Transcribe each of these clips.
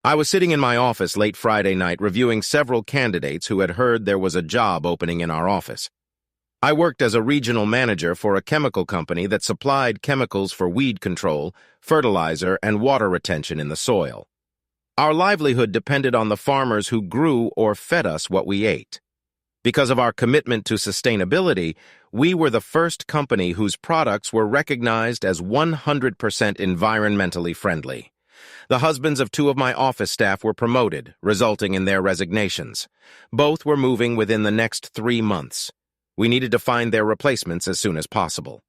I was sitting in my office late Friday night reviewing several candidates who had heard there was a job opening in our office. I worked as a regional manager for a chemical company that supplied chemicals for weed control, fertilizer, and water retention in the soil. Our livelihood depended on the farmers who grew or fed us what we ate. Because of our commitment to sustainability, we were the first company whose products were recognized as 100% environmentally friendly. The husbands of two of my office staff were promoted, resulting in their resignations. Both were moving within the next 3 months. We needed to find their replacements as soon as possible.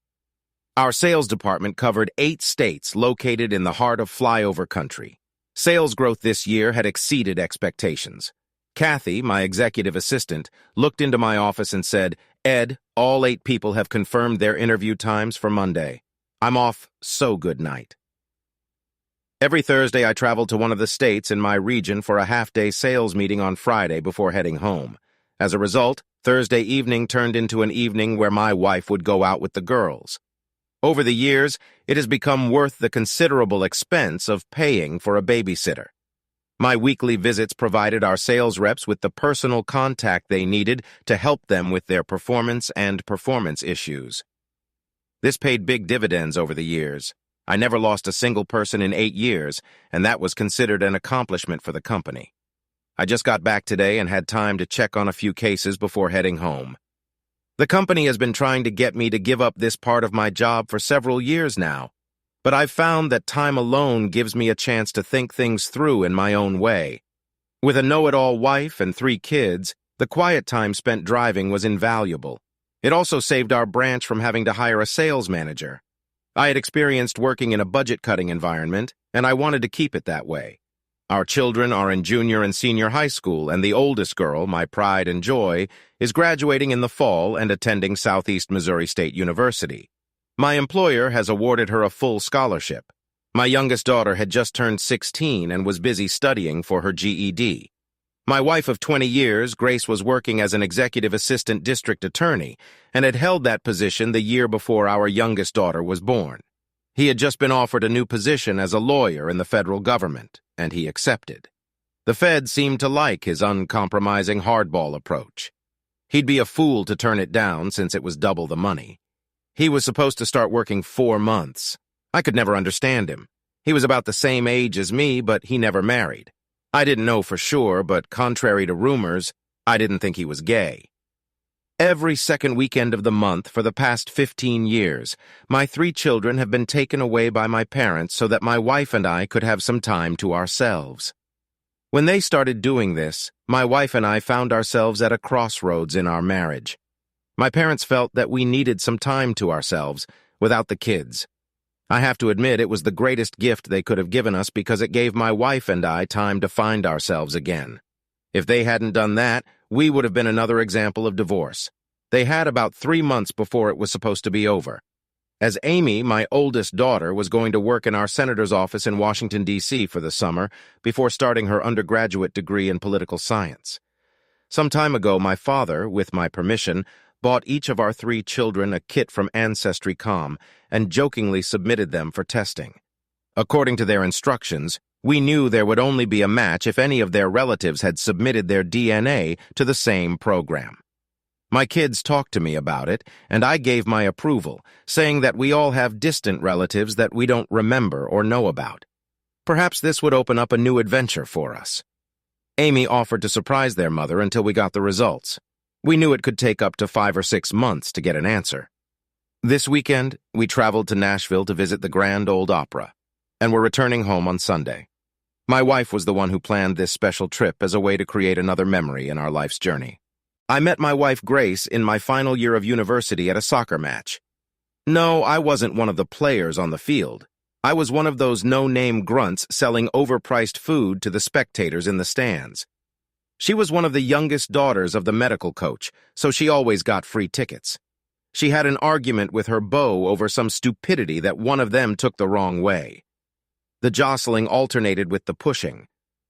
Our sales department covered 8 states located in the heart of flyover country. Sales growth this year had exceeded expectations. Kathy, my executive assistant, looked into my office and said, "Ed, all 8 people have confirmed their interview times for Monday. I'm off, so good night." Every Thursday, I traveled to one of the states in my region for a half-day sales meeting on Friday before heading home. As a result, Thursday evening turned into an evening where my wife would go out with the girls. Over the years, it has become worth the considerable expense of paying for a babysitter. My weekly visits provided our sales reps with the personal contact they needed to help them with their performance and performance issues. This paid big dividends over the years. I never lost a single person in 8 years, and that was considered an accomplishment for the company. I just got back today and had time to check on a few cases before heading home. The company has been trying to get me to give up this part of my job for several years now, but I've found that time alone gives me a chance to think things through in my own way. With a know-it-all wife and 3 kids, the quiet time spent driving was invaluable. It also saved our branch from having to hire a sales manager. I had experienced working in a budget-cutting environment, and I wanted to keep it that way. Our children are in junior and senior high school, and the oldest girl, my pride and joy, is graduating in the fall and attending Southeast Missouri State University. My employer has awarded her a full scholarship. My youngest daughter had just turned 16 and was busy studying for her GED. My wife of 20 years, Grace, was working as an executive assistant district attorney and had held that position the year before our youngest daughter was born. He had just been offered a new position as a lawyer in the federal government, and he accepted. The Fed seemed to like his uncompromising hardball approach. He'd be a fool to turn it down since it was double the money. He was supposed to start working 4 months. I could never understand him. He was about the same age as me, but he never married. I didn't know for sure, but contrary to rumors, I didn't think he was gay. Every second weekend of the month for the past 15 years, my 3 children have been taken away by my parents so that my wife and I could have some time to ourselves. When they started doing this, my wife and I found ourselves at a crossroads in our marriage. My parents felt that we needed some time to ourselves, without the kids. I have to admit it was the greatest gift they could have given us because it gave my wife and I time to find ourselves again. If they hadn't done that, we would have been another example of divorce. They had about 3 months before it was supposed to be over. As Amy, my oldest daughter, was going to work in our senator's office in Washington, D.C. for the summer before starting her undergraduate degree in political science. Some time ago, my father, with my permission, bought each of our 3 children a kit from Ancestry.com and jokingly submitted them for testing. According to their instructions, we knew there would only be a match if any of their relatives had submitted their DNA to the same program. My kids talked to me about it, and I gave my approval, saying that we all have distant relatives that we don't remember or know about. Perhaps this would open up a new adventure for us. Amy offered to surprise their mother until we got the results. We knew it could take up to 5 or 6 months to get an answer. This weekend, we traveled to Nashville to visit the Grand Ole Opry, and were returning home on Sunday. My wife was the one who planned this special trip as a way to create another memory in our life's journey. I met my wife Grace in my final year of university at a soccer match. No, I wasn't one of the players on the field. I was one of those no-name grunts selling overpriced food to the spectators in the stands. She was one of the youngest daughters of the medical coach, so she always got free tickets. She had an argument with her beau over some stupidity that one of them took the wrong way. The jostling alternated with the pushing.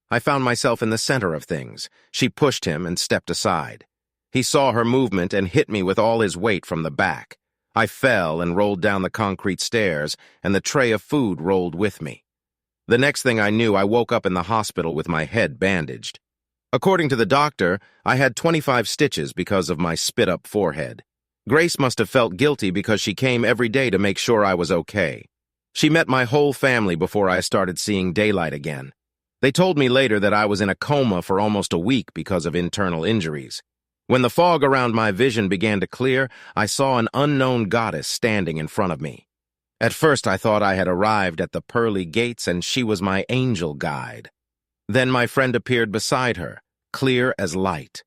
I found myself in the center of things. She pushed him and stepped aside. He saw her movement and hit me with all his weight from the back. I fell and rolled down the concrete stairs, and the tray of food rolled with me. The next thing I knew, I woke up in the hospital with my head bandaged. According to the doctor, I had 25 stitches because of my spit-up forehead. Grace must have felt guilty because she came every day to make sure I was okay. She met my whole family before I started seeing daylight again. They told me later that I was in a coma for almost a week because of internal injuries. When the fog around my vision began to clear, I saw an unknown goddess standing in front of me. At first, I thought I had arrived at the pearly gates and she was my angel guide. Then my friend appeared beside her, clear as light.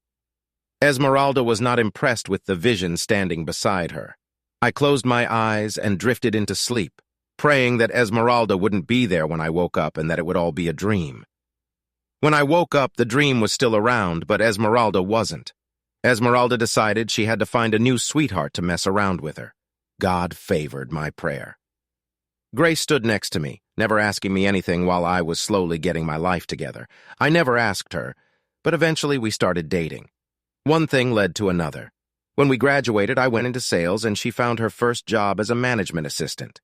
Esmeralda was not impressed with the vision standing beside her. I closed my eyes and drifted into sleep, praying that Esmeralda wouldn't be there when I woke up and that it would all be a dream. When I woke up, the dream was still around, but Esmeralda wasn't. Esmeralda decided she had to find a new sweetheart to mess around with her. God favored my prayer. Grace stood next to me, never asking me anything while I was slowly getting my life together. I never asked her, but eventually we started dating. One thing led to another. When we graduated, I went into sales and she found her first job as a management assistant.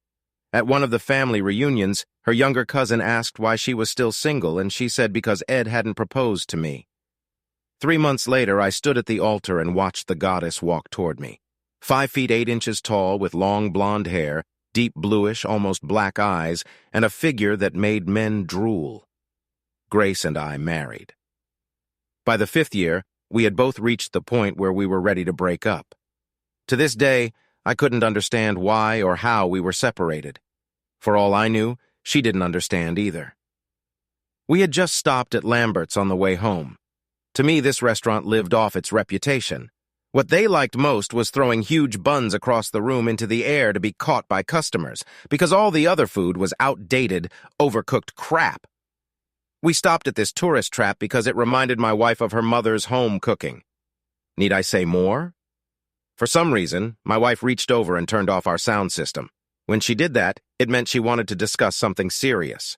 At one of the family reunions, her younger cousin asked why she was still single, and she said because Ed hadn't proposed to me. 3 months later, I stood at the altar and watched the goddess walk toward me. 5 feet 8 inches tall with long blonde hair, deep bluish, almost black eyes, and a figure that made men drool. Grace and I married. By the 5th year, we had both reached the point where we were ready to break up. To this day, I couldn't understand why or how we were separated. For all I knew, she didn't understand either. We had just stopped at Lambert's on the way home. To me, this restaurant lived off its reputation. What they liked most was throwing huge buns across the room into the air to be caught by customers, because all the other food was outdated, overcooked crap. We stopped at this tourist trap because it reminded my wife of her mother's home cooking. Need I say more? For some reason, my wife reached over and turned off our sound system. When she did that, it meant she wanted to discuss something serious.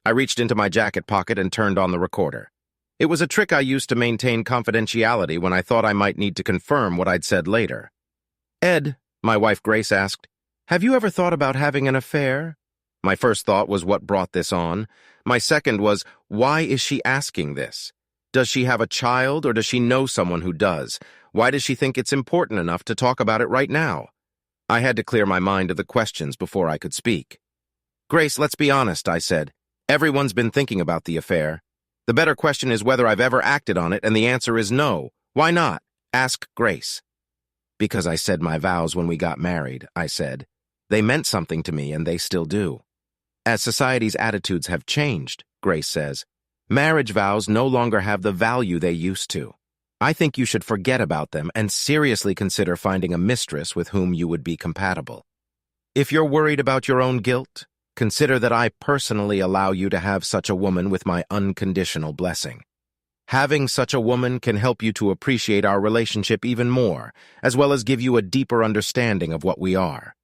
I reached into my jacket pocket and turned on the recorder. It was a trick I used to maintain confidentiality when I thought I might need to confirm what I'd said later. "Ed," my wife Grace asked, "have you ever thought about having an affair?" My first thought was what brought this on. My second was, why is she asking this? Does she have a child or does she know someone who does? Why does she think it's important enough to talk about it right now? I had to clear my mind of the questions before I could speak. "Grace, let's be honest," I said. "Everyone's been thinking about the affair. The better question is whether I've ever acted on it, and the answer is no. Why not? Ask Grace." "Because I said my vows when we got married," I said. "They meant something to me, and they still do." "As society's attitudes have changed," Grace says, "marriage vows no longer have the value they used to. I think you should forget about them and seriously consider finding a mistress with whom you would be compatible. If you're worried about your own guilt, consider that I personally allow you to have such a woman with my unconditional blessing. Having such a woman can help you to appreciate our relationship even more, as well as give you a deeper understanding of what we are.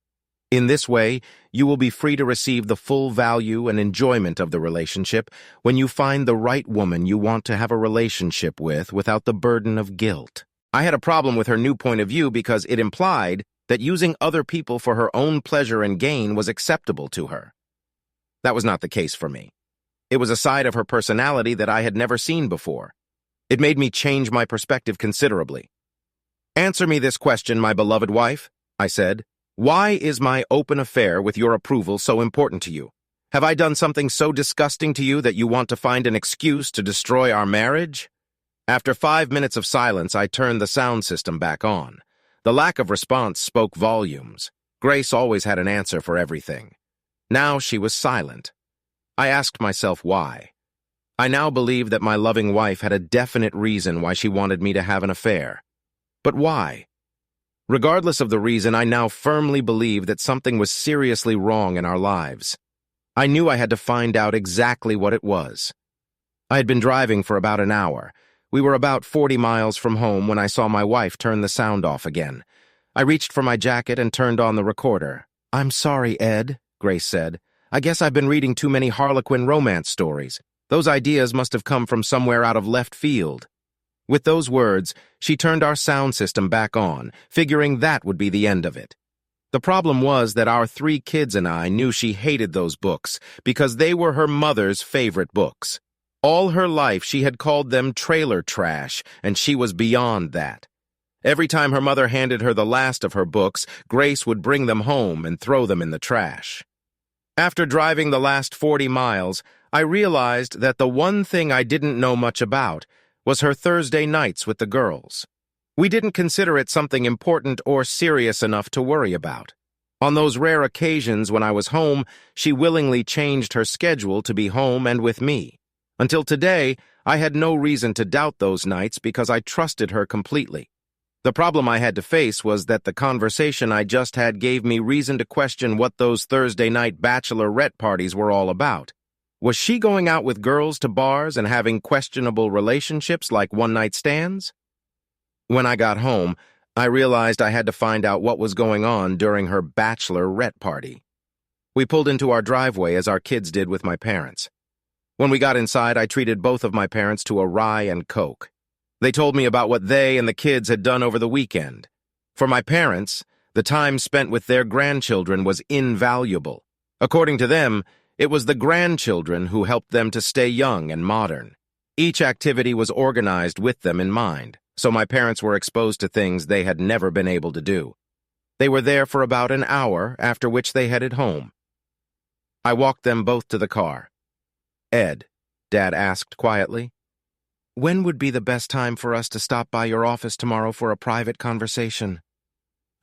In this way, you will be free to receive the full value and enjoyment of the relationship when you find the right woman you want to have a relationship with without the burden of guilt." I had a problem with her new point of view because it implied that using other people for her own pleasure and gain was acceptable to her. That was not the case for me. It was a side of her personality that I had never seen before. It made me change my perspective considerably. "Answer me this question, my beloved wife," I said. "Why is my open affair with your approval so important to you? Have I done something so disgusting to you that you want to find an excuse to destroy our marriage?" After 5 minutes of silence, I turned the sound system back on. The lack of response spoke volumes. Grace always had an answer for everything. Now she was silent. I asked myself why. I now believed that my loving wife had a definite reason why she wanted me to have an affair. But why? Regardless of the reason, I now firmly believe that something was seriously wrong in our lives. I knew I had to find out exactly what it was. I had been driving for about an hour. We were about 40 miles from home when I saw my wife turn the sound off again. I reached for my jacket and turned on the recorder. "I'm sorry, Ed," Grace said. "I guess I've been reading too many Harlequin romance stories. Those ideas must have come from somewhere out of left field." With those words, she turned our sound system back on, figuring that would be the end of it. The problem was that our 3 kids and I knew she hated those books because they were her mother's favorite books. All her life she had called them trailer trash, and she was beyond that. Every time her mother handed her the last of her books, Grace would bring them home and throw them in the trash. After driving the last 40 miles, I realized that the one thing I didn't know much about was her Thursday nights with the girls. We didn't consider it something important or serious enough to worry about. On those rare occasions when I was home, she willingly changed her schedule to be home and with me. Until today, I had no reason to doubt those nights because I trusted her completely. The problem I had to face was that the conversation I just had gave me reason to question what those Thursday night bachelorette parties were all about. Was she going out with girls to bars and having questionable relationships like one-night stands? When I got home, I realized I had to find out what was going on during her bachelorette party. We pulled into our driveway as our kids did with my parents. When we got inside, I treated both of my parents to a rye and Coke. They told me about what they and the kids had done over the weekend. For my parents, the time spent with their grandchildren was invaluable. According to them, it was the grandchildren who helped them to stay young and modern. Each activity was organized with them in mind, so my parents were exposed to things they had never been able to do. They were there for about an hour, after which they headed home. I walked them both to the car. "Ed," Dad asked quietly, "when would be the best time for us to stop by your office tomorrow for a private conversation?"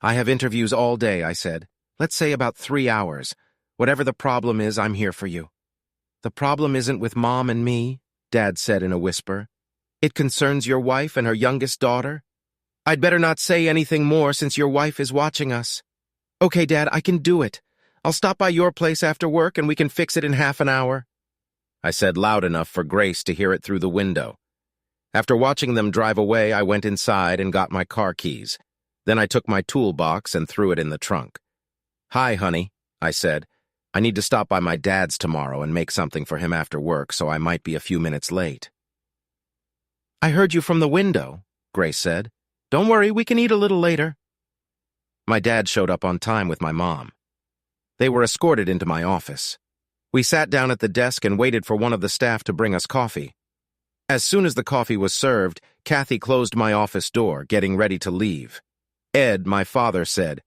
"I have interviews all day," I said. "Let's say about 3 hours. Whatever the problem is, I'm here for you." "The problem isn't with Mom and me," Dad said in a whisper. "It concerns your wife and her youngest daughter." "I'd better not say anything more since your wife is watching us." "Okay, Dad, I can do it. I'll stop by your place after work and we can fix it in half an hour," I said loud enough for Grace to hear it through the window. After watching them drive away, I went inside and got my car keys. Then I took my toolbox and threw it in the trunk. "Hi, honey," I said. "I need to stop by my dad's tomorrow and make something for him after work, so I might be a few minutes late." "I heard you from the window," Grace said. "Don't worry, we can eat a little later." My dad showed up on time with my mom. They were escorted into my office. We sat down at the desk and waited for one of the staff to bring us coffee. As soon as the coffee was served, Kathy closed my office door, getting ready to leave. Ed, my father, said,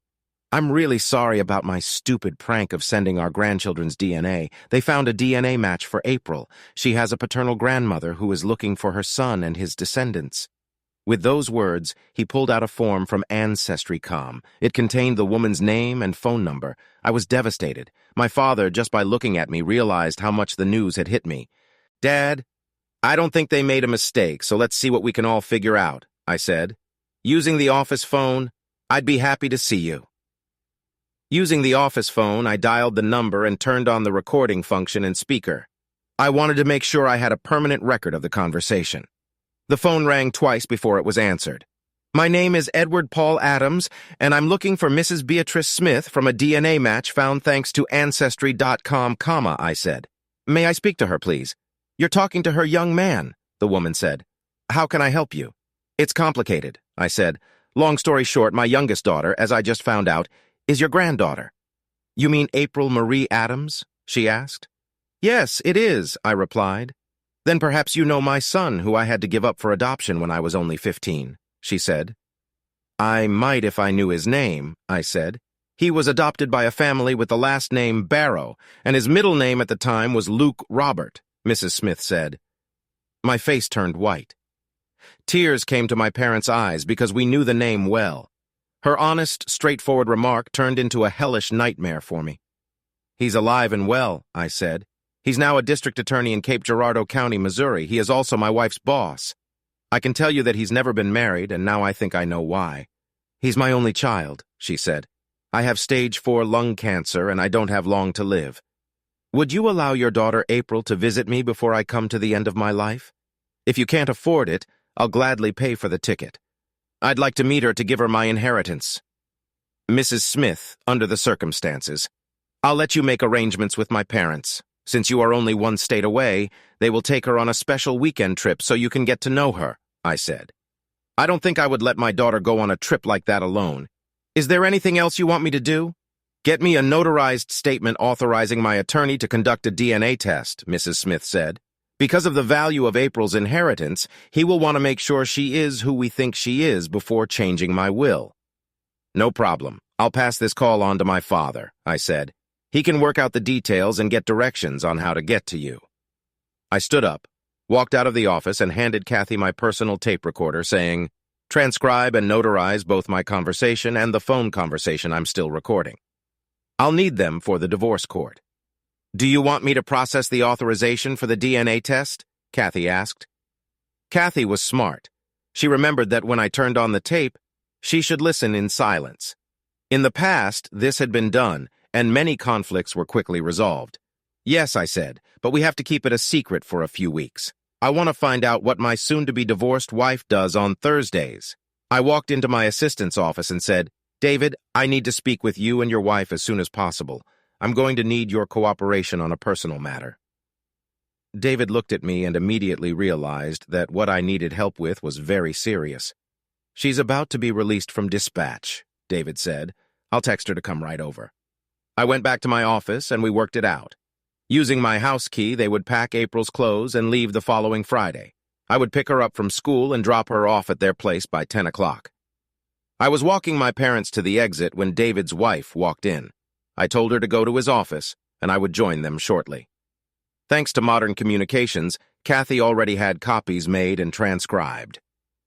"I'm really sorry about my stupid prank of sending our grandchildren's DNA. They found a DNA match for April. She has a paternal grandmother who is looking for her son and his descendants." With those words, he pulled out a form from Ancestry.com. It contained the woman's name and phone number. I was devastated. My father, just by looking at me, realized how much the news had hit me. "Dad, I don't think they made a mistake, so let's see what we can all figure out," I said. "Using the office phone, I'd be happy to see you." Using the office phone, I dialed the number and turned on the recording function and speaker. I wanted to make sure I had a permanent record of the conversation. The phone rang twice before it was answered. "My name is Edward Paul Adams, and I'm looking for Mrs. Beatrice Smith from a DNA match found thanks to Ancestry.com, I said. "May I speak to her, please?" "You're talking to her young man," the woman said. "How can I help you?" "It's complicated," I said. "Long story short, my youngest daughter, as I just found out, is your granddaughter." "You mean April Marie Adams?" she asked. "Yes, it is," I replied. "Then perhaps you know my son, who I had to give up for adoption when I was only 15, she said. "I might if I knew his name," I said. "He was adopted by a family with the last name Barrow, and his middle name at the time was Luke Robert," Mrs. Smith said. My face turned white. Tears came to my parents' eyes because we knew the name well. Her honest, straightforward remark turned into a hellish nightmare for me. "He's alive and well," I said. "He's now a district attorney in Cape Girardeau County, Missouri. He is also my wife's boss. I can tell you that he's never been married, and now I think I know why." "He's my only child," she said. "I have stage 4 lung cancer, and I don't have long to live. Would you allow your daughter April to visit me before I come to the end of my life? If you can't afford it, I'll gladly pay for the ticket. I'd like to meet her to give her my inheritance." "Mrs. Smith, under the circumstances, I'll let you make arrangements with my parents. Since you are only 1 state away, they will take her on a special weekend trip so you can get to know her," I said. "I don't think I would let my daughter go on a trip like that alone. Is there anything else you want me to do? Get me a notarized statement authorizing my attorney to conduct a DNA test, Mrs. Smith said. Because of the value of April's inheritance, he will want to make sure she is who we think she is before changing my will. No problem. I'll pass this call on to my father, I said. He can work out the details and get directions on how to get to you. I stood up, walked out of the office, and handed Kathy my personal tape recorder, saying, transcribe and notarize both my conversation and the phone conversation I'm still recording. I'll need them for the divorce court. Do you want me to process the authorization for the DNA test? Kathy asked. Kathy was smart. She remembered that when I turned on the tape, she should listen in silence. In the past, this had been done, and many conflicts were quickly resolved. Yes, I said, but we have to keep it a secret for a few weeks. I want to find out what my soon-to-be-divorced wife does on Thursdays. I walked into my assistant's office and said, David, I need to speak with you and your wife as soon as possible. I'm going to need your cooperation on a personal matter. David looked at me and immediately realized that what I needed help with was very serious. She's about to be released from dispatch, David said. I'll text her to come right over. I went back to my office and we worked it out. Using my house key, they would pack April's clothes and leave the following Friday. I would pick her up from school and drop her off at their place by 10 o'clock. I was walking my parents to the exit when David's wife walked in. I told her to go to his office, and I would join them shortly. Thanks to modern communications, Kathy already had copies made and transcribed.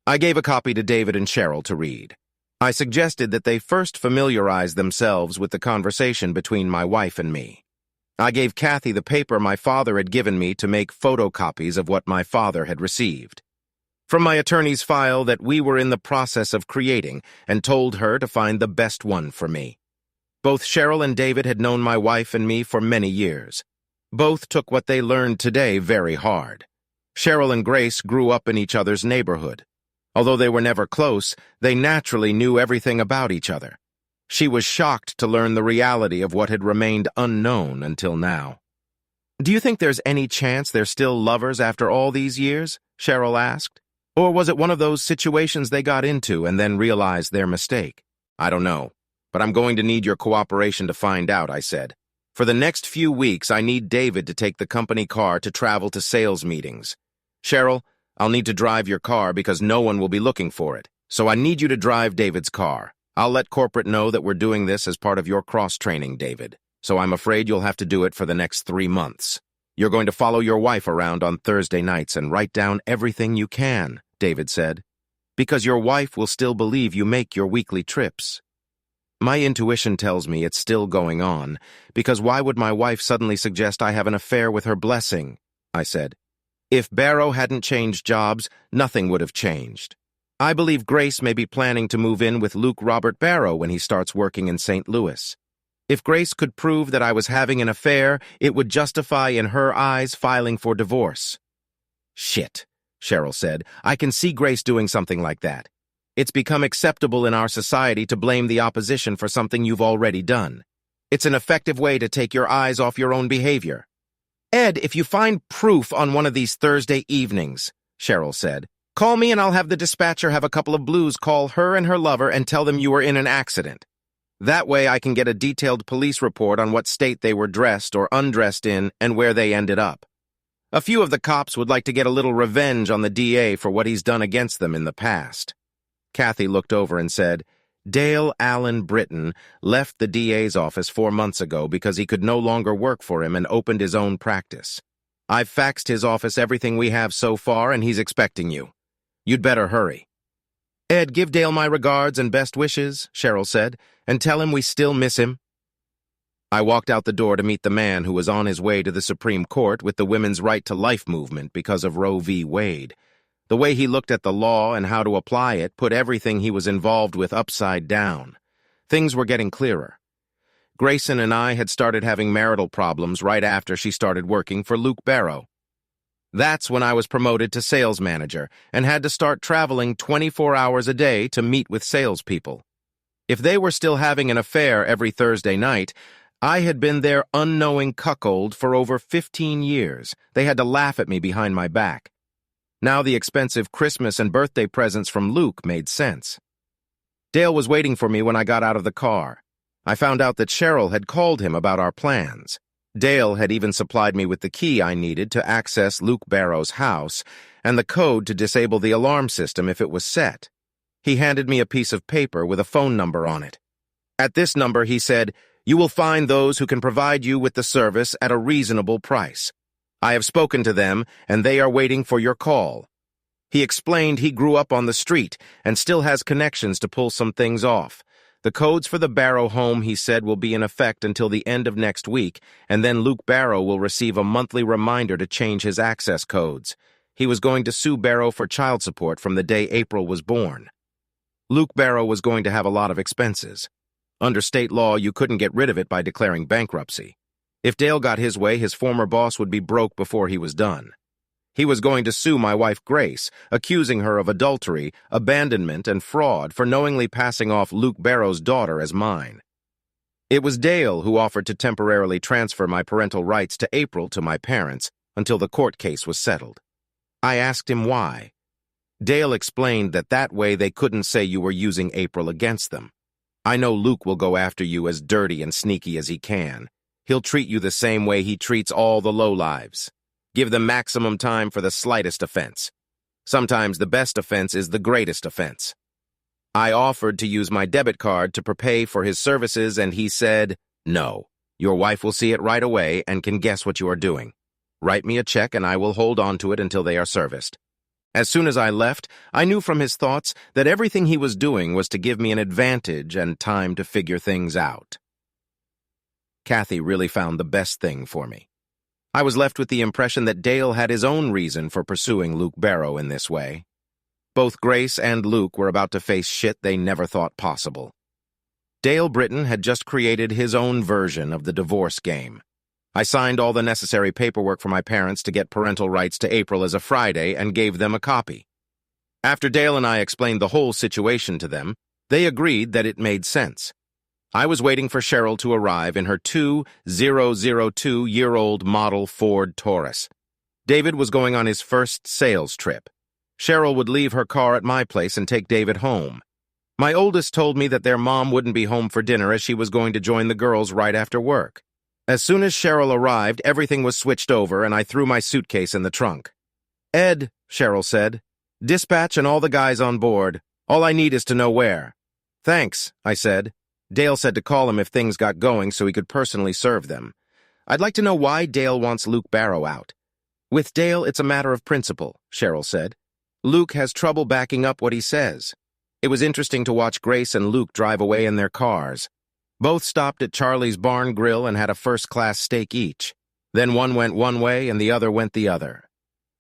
I gave a copy to David and Cheryl to read. I suggested that they first familiarize themselves with the conversation between my wife and me. I gave Kathy the paper my father had given me to make photocopies of what my father had received from my attorney's file that we were in the process of creating, and told her to find the best one for me. Both Cheryl and David had known my wife and me for many years. Both took what they learned today very hard. Cheryl and Grace grew up in each other's neighborhood. Although they were never close, they naturally knew everything about each other. She was shocked to learn the reality of what had remained unknown until now. Do you think there's any chance they're still lovers after all these years? Cheryl asked. Or was it one of those situations they got into and then realized their mistake? I don't know, but I'm going to need your cooperation to find out, I said. For the next few weeks, I need David to take the company car to travel to sales meetings. Cheryl, I'll need to drive your car because no one will be looking for it, so I need you to drive David's car. I'll let corporate know that we're doing this as part of your cross-training, David, so I'm afraid you'll have to do it for the next 3 months. You're going to follow your wife around on Thursday nights and write down everything you can, David said, because your wife will still believe you make your weekly trips. My intuition tells me it's still going on, because why would my wife suddenly suggest I have an affair with her blessing? I said. If Barrow hadn't changed jobs, nothing would have changed. I believe Grace may be planning to move in with Luke Robert Barrow when he starts working in St. Louis. If Grace could prove that I was having an affair, it would justify in her eyes filing for divorce. Shit, Cheryl said. I can see Grace doing something like that. It's become acceptable in our society to blame the opposition for something you've already done. It's an effective way to take your eyes off your own behavior. Ed, if you find proof on one of these Thursday evenings, Cheryl said, call me and I'll have the dispatcher have a couple of blues call her and her lover and tell them you were in an accident. That way I can get a detailed police report on what state they were dressed or undressed in and where they ended up. A few of the cops would like to get a little revenge on the DA for what he's done against them in the past. Kathy looked over and said, Dale Allen Britton left the DA's office 4 months ago because he could no longer work for him and opened his own practice. I've faxed his office everything we have so far and he's expecting you. You'd better hurry. Ed, give Dale my regards and best wishes, Cheryl said, and tell him we still miss him. I walked out the door to meet the man who was on his way to the Supreme Court with the women's right to life movement because of Roe v. Wade. The way he looked at the law and how to apply it put everything he was involved with upside down. Things were getting clearer. Grayson and I had started having marital problems right after she started working for Luke Barrow. That's when I was promoted to sales manager and had to start traveling 24 hours a day to meet with salespeople. If they were still having an affair every Thursday night, I had been their unknowing cuckold for over 15 years. They had to laugh at me behind my back. Now the expensive Christmas and birthday presents from Luke made sense. Dale was waiting for me when I got out of the car. I found out that Cheryl had called him about our plans. Dale had even supplied me with the key I needed to access Luke Barrow's house and the code to disable the alarm system if it was set. He handed me a piece of paper with a phone number on it. At this number, he said, "You will find those who can provide you with the service at a reasonable price. I have spoken to them, and they are waiting for your call." He explained he grew up on the street and still has connections to pull some things off. The codes for the Barrow home, he said, will be in effect until the end of next week, and then Luke Barrow will receive a monthly reminder to change his access codes. He was going to sue Barrow for child support from the day April was born. Luke Barrow was going to have a lot of expenses. Under state law, you couldn't get rid of it by declaring bankruptcy. If Dale got his way, his former boss would be broke before he was done. He was going to sue my wife Grace, accusing her of adultery, abandonment, and fraud for knowingly passing off Luke Barrow's daughter as mine. It was Dale who offered to temporarily transfer my parental rights to April to my parents until the court case was settled. I asked him why. Dale explained that way they couldn't say you were using April against them. "I know Luke will go after you as dirty and sneaky as he can. He'll treat you the same way he treats all the lowlives. Give them maximum time for the slightest offense. Sometimes the best offense is the greatest offense." I offered to use my debit card to prepay for his services, and he said, "No. Your wife will see it right away and can guess what you are doing. Write me a check and I will hold on to it until they are serviced." As soon as I left, I knew from his thoughts that everything he was doing was to give me an advantage and time to figure things out. Kathy really found the best thing for me. I was left with the impression that Dale had his own reason for pursuing Luke Barrow in this way. Both Grace and Luke were about to face shit they never thought possible. Dale Britton had just created his own version of the divorce game. I signed all the necessary paperwork for my parents to get parental rights to April as a Friday and gave them a copy. After Dale and I explained the whole situation to them, they agreed that it made sense. I was waiting for Cheryl to arrive in her 2002-year-old model Ford Taurus. David was going on his first sales trip. Cheryl would leave her car at my place and take David home. My oldest told me that their mom wouldn't be home for dinner as she was going to join the girls right after work. As soon as Cheryl arrived, everything was switched over and I threw my suitcase in the trunk. "Ed," Cheryl said, "dispatch and all the guys on board. All I need is to know where." "Thanks," I said. Dale said to call him if things got going so he could personally serve them. "I'd like to know why Dale wants Luke Barrow out." "With Dale, it's a matter of principle," Cheryl said. "Luke has trouble backing up what he says." It was interesting to watch Grace and Luke drive away in their cars. Both stopped at Charlie's Barn Grill and had a first-class steak each. Then one went one way and the other went the other.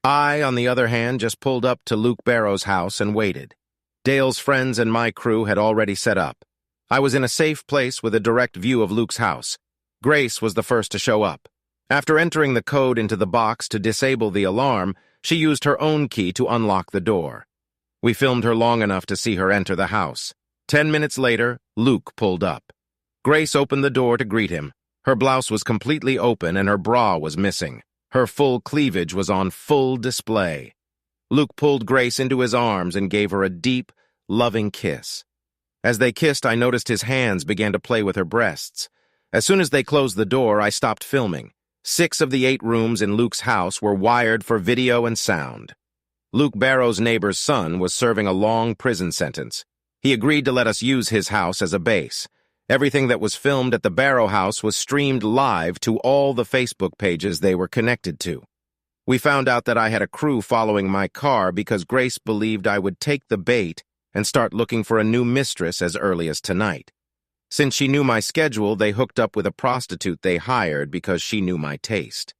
I, on the other hand, just pulled up to Luke Barrow's house and waited. Dale's friends and my crew had already set up. I was in a safe place with a direct view of Luke's house. Grace was the first to show up. After entering the code into the box to disable the alarm, she used her own key to unlock the door. We filmed her long enough to see her enter the house. 10 minutes later, Luke pulled up. Grace opened the door to greet him. Her blouse was completely open and her bra was missing. Her full cleavage was on full display. Luke pulled Grace into his arms and gave her a deep, loving kiss. As they kissed, I noticed his hands began to play with her breasts. As soon as they closed the door, I stopped filming. 6 of the 8 rooms in Luke's house were wired for video and sound. Luke Barrow's neighbor's son was serving a long prison sentence. He agreed to let us use his house as a base. Everything that was filmed at the Barrow house was streamed live to all the Facebook pages they were connected to. We found out that I had a crew following my car because Grace believed I would take the bait and start looking for a new mistress as early as tonight. Since she knew my schedule, they hooked up with a prostitute they hired because she knew my taste.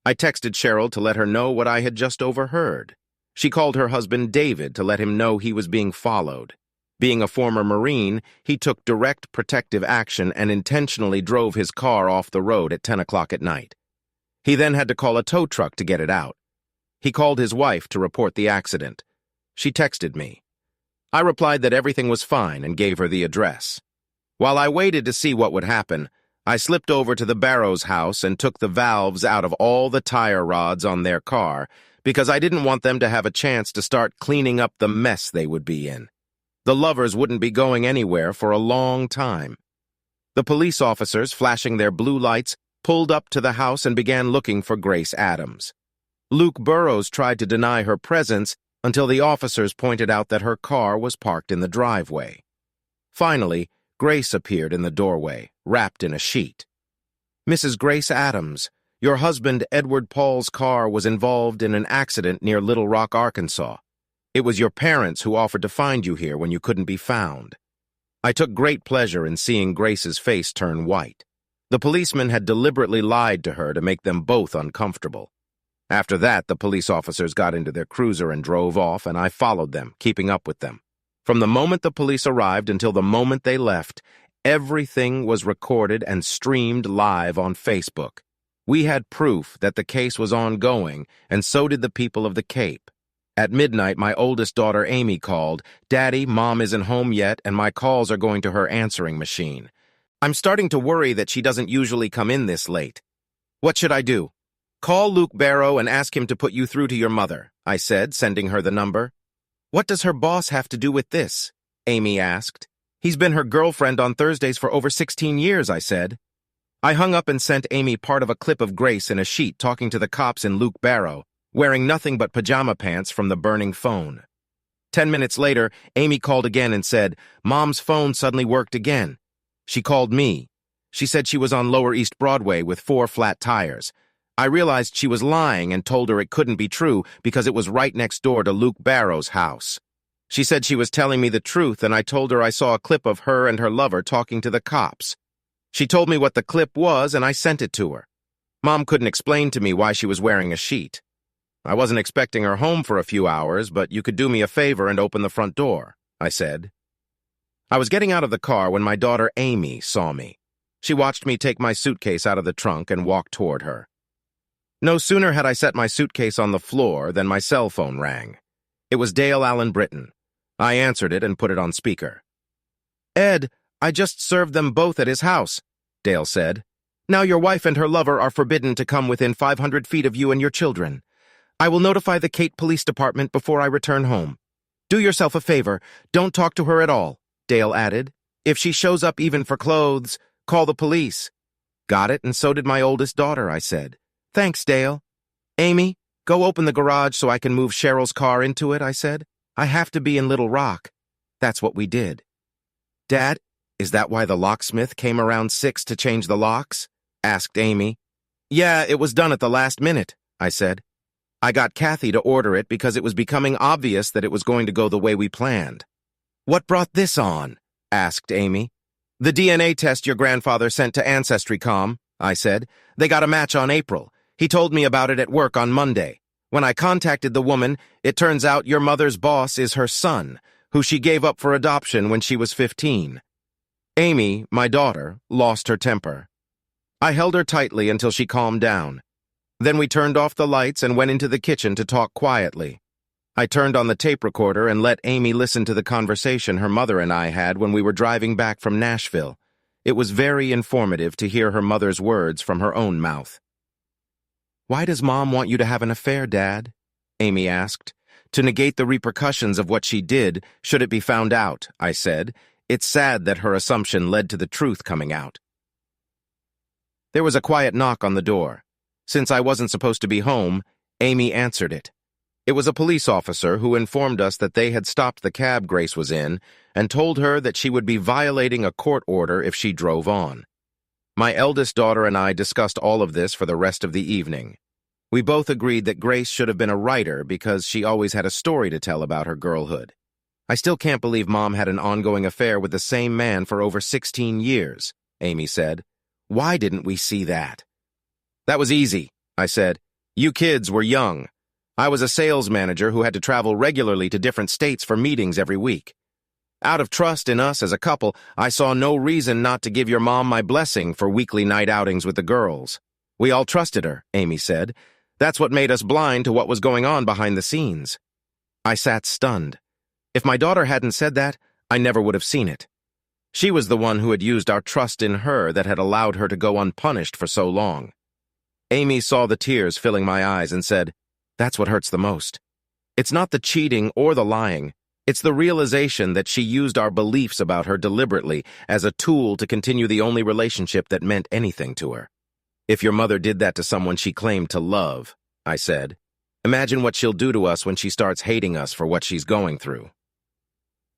I texted Cheryl to let her know what I had just overheard. She called her husband David to let him know he was being followed. Being a former Marine, he took direct protective action and intentionally drove his car off the road at 10 o'clock at night. He then had to call a tow truck to get it out. He called his wife to report the accident. She texted me. I replied that everything was fine and gave her the address. While I waited to see what would happen, I slipped over to the Barrows house and took the valves out of all the tire rods on their car because I didn't want them to have a chance to start cleaning up the mess they would be in. The lovers wouldn't be going anywhere for a long time. The police officers, flashing their blue lights, pulled up to the house and began looking for Grace Adams. Luke Burrows tried to deny her presence until the officers pointed out that her car was parked in the driveway. Finally, Grace appeared in the doorway, wrapped in a sheet. "Mrs. Grace Adams, your husband Edward Paul's car was involved in an accident near Little Rock, Arkansas. It was your parents who offered to find you here when you couldn't be found." I took great pleasure in seeing Grace's face turn white. The policeman had deliberately lied to her to make them both uncomfortable. After that, the police officers got into their cruiser and drove off, and I followed them, keeping up with them. From the moment the police arrived until the moment they left, everything was recorded and streamed live on Facebook. We had proof that the case was ongoing, and so did the people of the Cape. At midnight, my oldest daughter Amy called, "Daddy, Mom isn't home yet, and my calls are going to her answering machine. I'm starting to worry that she doesn't usually come in this late. What should I do?" "Call Luke Barrow and ask him to put you through to your mother," I said, sending her the number. "What does her boss have to do with this?" Amy asked. "He's been her girlfriend on Thursdays for over 16 years, I said. I hung up and sent Amy part of a clip of Grace in a sheet talking to the cops in Luke Barrow, wearing nothing but pajama pants from the burning phone. 10 minutes later, Amy called again and said, "Mom's phone suddenly worked again." She called me. She said she was on Lower East Broadway with 4 flat tires. I realized she was lying and told her it couldn't be true because it was right next door to Luke Barrow's house. She said she was telling me the truth, and I told her I saw a clip of her and her lover talking to the cops. She told me what the clip was, and I sent it to her. Mom couldn't explain to me why she was wearing a sheet. I wasn't expecting her home for a few hours, but you could do me a favor and open the front door, I said. I was getting out of the car when my daughter Amy saw me. She watched me take my suitcase out of the trunk and walk toward her. No sooner had I set my suitcase on the floor than my cell phone rang. It was Dale Allen Britton. I answered it and put it on speaker. "Ed, I just served them both at his house," Dale said. "Now your wife and her lover are forbidden to come within 500 feet of you and your children. I will notify the Cape Police Department before I return home. Do yourself a favor, don't talk to her at all," Dale added. "If she shows up even for clothes, call the police." "Got it, and so did my oldest daughter," I said. "Thanks, Dale." "Amy, go open the garage so I can move Cheryl's car into it," I said. "I have to be in Little Rock." That's what we did. "Dad, is that why the locksmith came around 6 to change the locks?" asked Amy. "Yeah, it was done at the last minute," I said. "I got Kathy to order it because it was becoming obvious that it was going to go the way we planned." "What brought this on?" asked Amy. "The DNA test your grandfather sent to Ancestry.com," I said. "They got a match on April. He told me about it at work on Monday. When I contacted the woman, it turns out your mother's boss is her son, who she gave up for adoption when she was 15. Amy, my daughter, lost her temper. I held her tightly until she calmed down. Then we turned off the lights and went into the kitchen to talk quietly. I turned on the tape recorder and let Amy listen to the conversation her mother and I had when we were driving back from Nashville. It was very informative to hear her mother's words from her own mouth. "Why does Mom want you to have an affair, Dad?" Amy asked. "To negate the repercussions of what she did, should it be found out," I said. It's sad that her assumption led to the truth coming out. There was a quiet knock on the door. Since I wasn't supposed to be home, Amy answered it. It was a police officer who informed us that they had stopped the cab Grace was in and told her that she would be violating a court order if she drove on. My eldest daughter and I discussed all of this for the rest of the evening. We both agreed that Grace should have been a writer because she always had a story to tell about her girlhood. I still can't believe Mom had an ongoing affair with the same man for over 16 years, Amy said. Why didn't we see that? That was easy, I said. You kids were young. I was a sales manager who had to travel regularly to different states for meetings every week. Out of trust in us as a couple, I saw no reason not to give your mom my blessing for weekly night outings with the girls. We all trusted her, Amy said. That's what made us blind to what was going on behind the scenes. I sat stunned. If my daughter hadn't said that, I never would have seen it. She was the one who had used our trust in her that had allowed her to go unpunished for so long. Amy saw the tears filling my eyes and said, That's what hurts the most. It's not the cheating or the lying. It's the realization that she used our beliefs about her deliberately as a tool to continue the only relationship that meant anything to her. If your mother did that to someone she claimed to love, I said, imagine what she'll do to us when she starts hating us for what she's going through.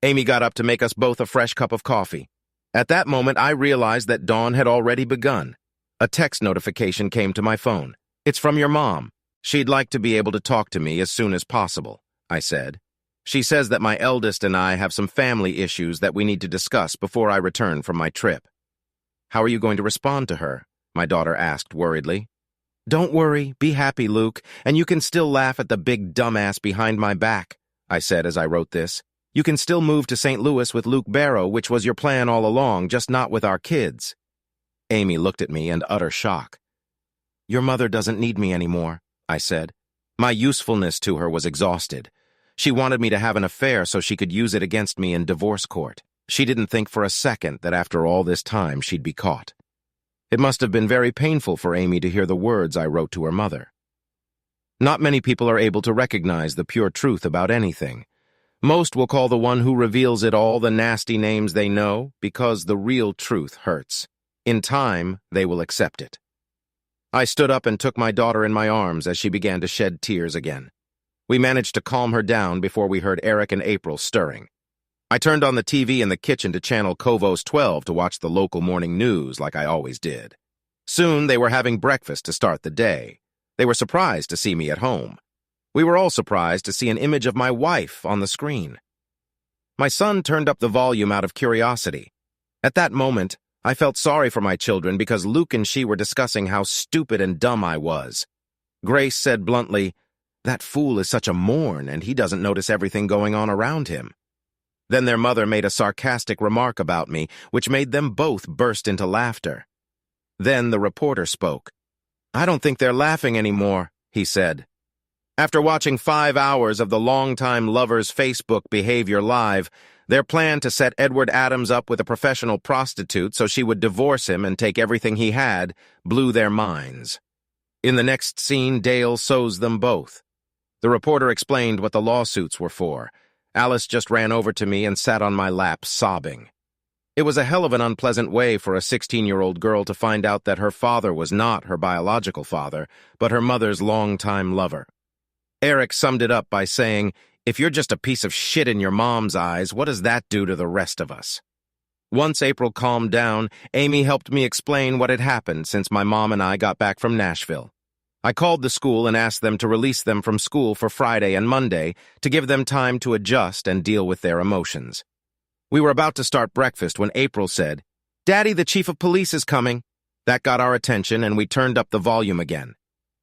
Amy got up to make us both a fresh cup of coffee. At that moment, I realized that dawn had already begun. A text notification came to my phone. It's from your mom. She'd like to be able to talk to me as soon as possible, I said. She says that my eldest and I have some family issues that we need to discuss before I return from my trip. How are you going to respond to her? My daughter asked worriedly. Don't worry, be happy, Luke, and you can still laugh at the big dumbass behind my back, I said as I wrote this. You can still move to St. Louis with Luke Barrow, which was your plan all along, just not with our kids. Amy looked at me in utter shock. Your mother doesn't need me anymore, I said. My usefulness to her was exhausted. She wanted me to have an affair so she could use it against me in divorce court. She didn't think for a second that after all this time she'd be caught. It must have been very painful for Amy to hear the words I wrote to her mother. Not many people are able to recognize the pure truth about anything. Most will call the one who reveals it all the nasty names they know because the real truth hurts. In time, they will accept it. I stood up and took my daughter in my arms as she began to shed tears again. We managed to calm her down before we heard Eric and April stirring. I turned on the TV in the kitchen to channel Covos 12 to watch the local morning news like I always did. Soon they were having breakfast to start the day. They were surprised to see me at home. We were all surprised to see an image of my wife on the screen. My son turned up the volume out of curiosity. At that moment, I felt sorry for my children because Luke and she were discussing how stupid and dumb I was. Grace said bluntly, "That fool is such a morn, and he doesn't notice everything going on around him." Then their mother made a sarcastic remark about me, which made them both burst into laughter. Then the reporter spoke. "I don't think they're laughing anymore," he said. After watching 5 hours of the longtime lovers' Facebook behavior live, their plan to set Edward Adams up with a professional prostitute so she would divorce him and take everything he had blew their minds. In the next scene, Dale sews them both. The reporter explained what the lawsuits were for. Alice just ran over to me and sat on my lap, sobbing. It was a hell of an unpleasant way for a 16-year-old girl to find out that her father was not her biological father, but her mother's longtime lover. Eric summed it up by saying, "If you're just a piece of shit in your mom's eyes, what does that do to the rest of us?" Once April calmed down, Amy helped me explain what had happened since my mom and I got back from Nashville. I called the school and asked them to release them from school for Friday and Monday to give them time to adjust and deal with their emotions. We were about to start breakfast when April said, "Daddy, the chief of police is coming." That got our attention and we turned up the volume again.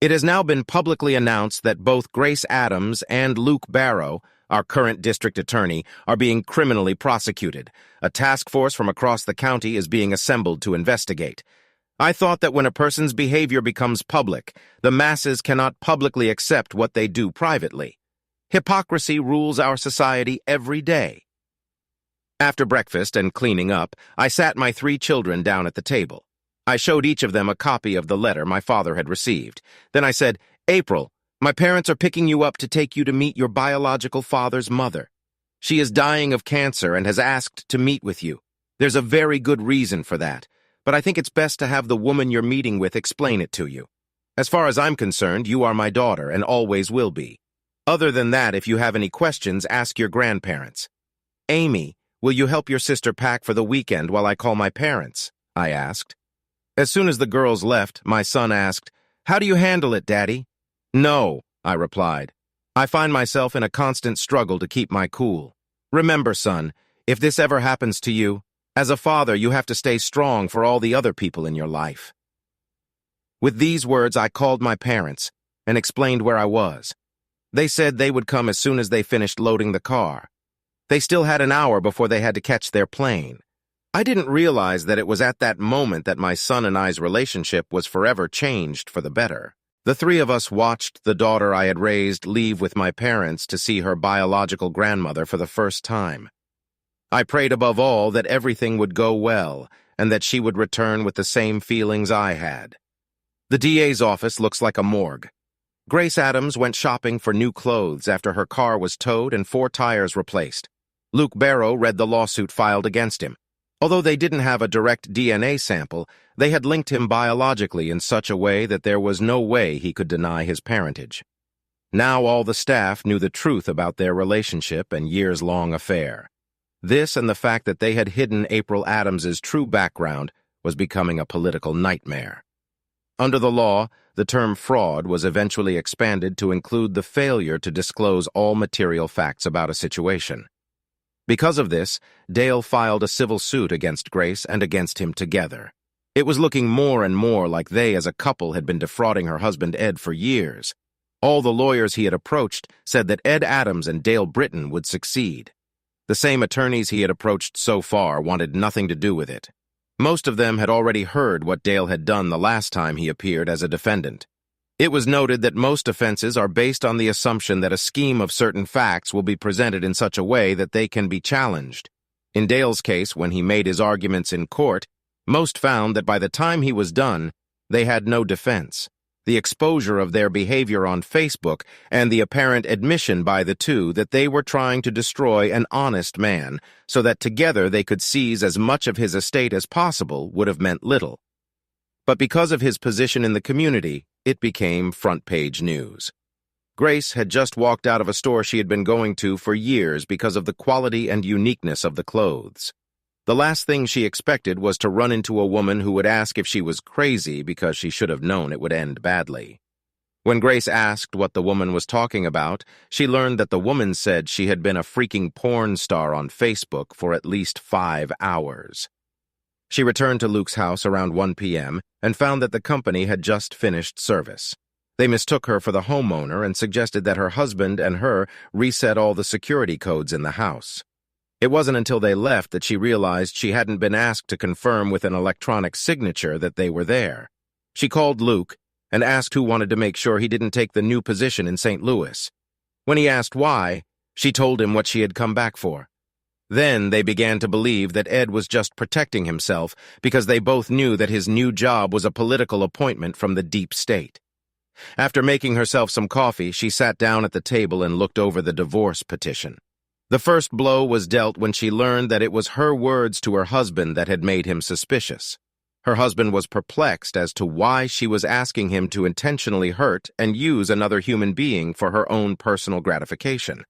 It has now been publicly announced that both Grace Adams and Luke Barrow, our current district attorney, are being criminally prosecuted. A task force from across the county is being assembled to investigate. I thought that when a person's behavior becomes public, the masses cannot publicly accept what they do privately. Hypocrisy rules our society every day. After breakfast and cleaning up, I sat my 3 children down at the table. I showed each of them a copy of the letter my father had received. Then I said, "April, my parents are picking you up to take you to meet your biological father's mother. She is dying of cancer and has asked to meet with you. There's a very good reason for that, but I think it's best to have the woman you're meeting with explain it to you. As far as I'm concerned, you are my daughter and always will be. Other than that, if you have any questions, ask your grandparents. Amy, will you help your sister pack for the weekend while I call my parents?" I asked. As soon as the girls left, my son asked, "How do you handle it, Daddy?" "No," I replied. "I find myself in a constant struggle to keep my cool. Remember, son, if this ever happens to you, as a father you have to stay strong for all the other people in your life." With these words, I called my parents and explained where I was. They said they would come as soon as they finished loading the car. They still had an hour before they had to catch their plane. I didn't realize that it was at that moment that my son and I's relationship was forever changed for the better. The 3 of us watched the daughter I had raised leave with my parents to see her biological grandmother for the first time. I prayed above all that everything would go well and that she would return with the same feelings I had. The DA's office looks like a morgue. Grace Adams went shopping for new clothes after her car was towed and 4 tires replaced. Luke Barrow read the lawsuit filed against him. Although they didn't have a direct DNA sample, they had linked him biologically in such a way that there was no way he could deny his parentage. Now all the staff knew the truth about their relationship and years-long affair. This and the fact that they had hidden April Adams's true background was becoming a political nightmare. Under the law, the term fraud was eventually expanded to include the failure to disclose all material facts about a situation. Because of this, Dale filed a civil suit against Grace and against him together. It was looking more and more like they as a couple had been defrauding her husband Ed for years. All the lawyers he had approached said that Ed Adams and Dale Britton would succeed. The same attorneys he had approached so far wanted nothing to do with it. Most of them had already heard what Dale had done the last time he appeared as a defendant. It was noted that most offenses are based on the assumption that a scheme of certain facts will be presented in such a way that they can be challenged. In Dale's case, when he made his arguments in court, most found that by the time he was done, they had no defense. The exposure of their behavior on Facebook and the apparent admission by the two that they were trying to destroy an honest man so that together they could seize as much of his estate as possible would have meant little. But because of his position in the community, it became front-page news. Grace had just walked out of a store she had been going to for years because of the quality and uniqueness of the clothes. The last thing she expected was to run into a woman who would ask if she was crazy because she should have known it would end badly. When Grace asked what the woman was talking about, she learned that the woman said she had been a freaking porn star on Facebook for at least 5 hours. She returned to Luke's house around 1 p.m. and found that the company had just finished service. They mistook her for the homeowner and suggested that her husband and her reset all the security codes in the house. It wasn't until they left that she realized she hadn't been asked to confirm with an electronic signature that they were there. She called Luke and asked who wanted to make sure he didn't take the new position in St. Louis. When he asked why, she told him what she had come back for. Then they began to believe that Ed was just protecting himself because they both knew that his new job was a political appointment from the deep state. After making herself some coffee, she sat down at the table and looked over the divorce petition. The first blow was dealt when she learned that it was her words to her husband that had made him suspicious. Her husband was perplexed as to why she was asking him to intentionally hurt and use another human being for her own personal gratification.